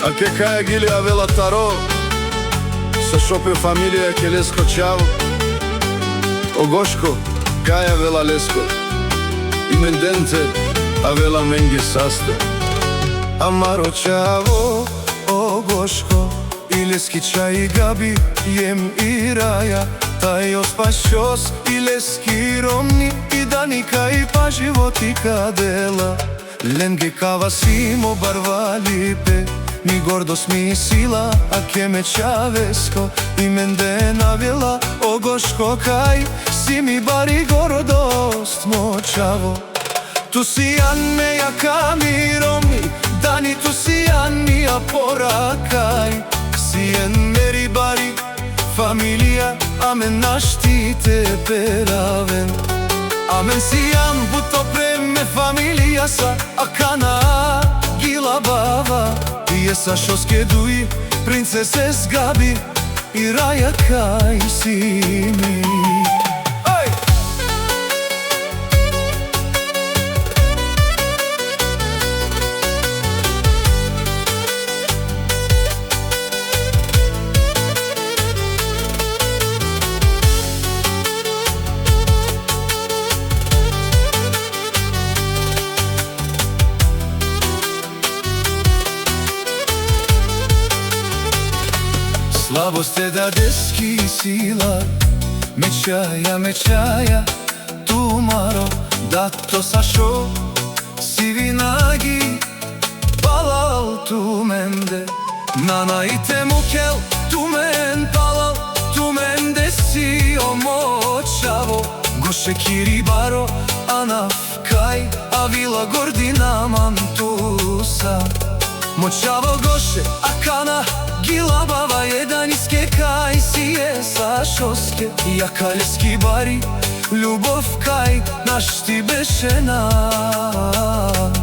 A che caia gili aveva taro, sa šopio familija che lesko čavo. O goško, caia aveva lesko, I mendente aveva mengi sasta. Amaro čavo, o goško, I leski čaj gabi, jem I raja. Taj ospašos I leski romni, I danika I pa životi kadela. Lenge kava simo barvalipe, mi gordos mi sila, a che me čavesko I mendena vjela. O goško kaj, si mi bari gordost močavo. Tu si anne ja kami romni, dani tu si anni a porakaj. Si en meri bari familija, amen naštite peraven. Amen si an buto preme familija sa, a kana gila bava. Esa šoske duji, princese zgabi, I raja kaj si mi. Слабост е да дески сила, мечаја, тумаро, да то са шо, си винаги палал ту менде. Нанаите му кел, ту мен палал, ту менде си омочаво. Гоше кири баро, анаф кај, а вила гордина мантуса. Мочаво гоше, а кана gila bava jedan iske kaj si je sa šoske. Ja kaljeski bari, ljubov kaj naš ti beše nam.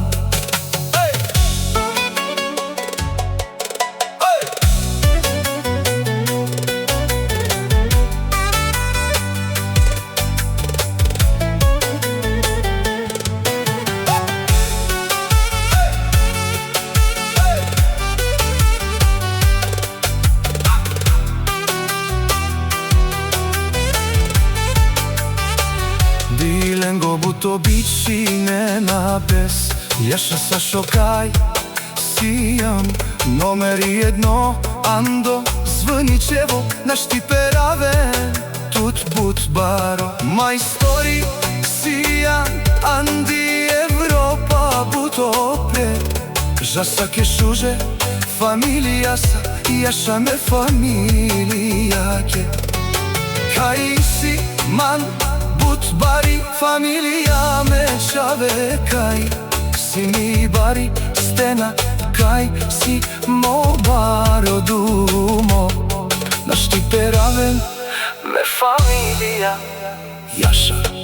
Dilengo buto bići ne napes, jaša sa šokaj sijam. Номери едно, андо, звъничево, нашти пераве, тут бут баро. Майстори сиян, анди Европа буто пред. Жаса ке шуже, фамилия са, jaša me familija ke. Kaj si man, but bari familija me čave kaj. Si mi bari stena, kaj si mo baro dumo. Naš ti peraven me familija jaša.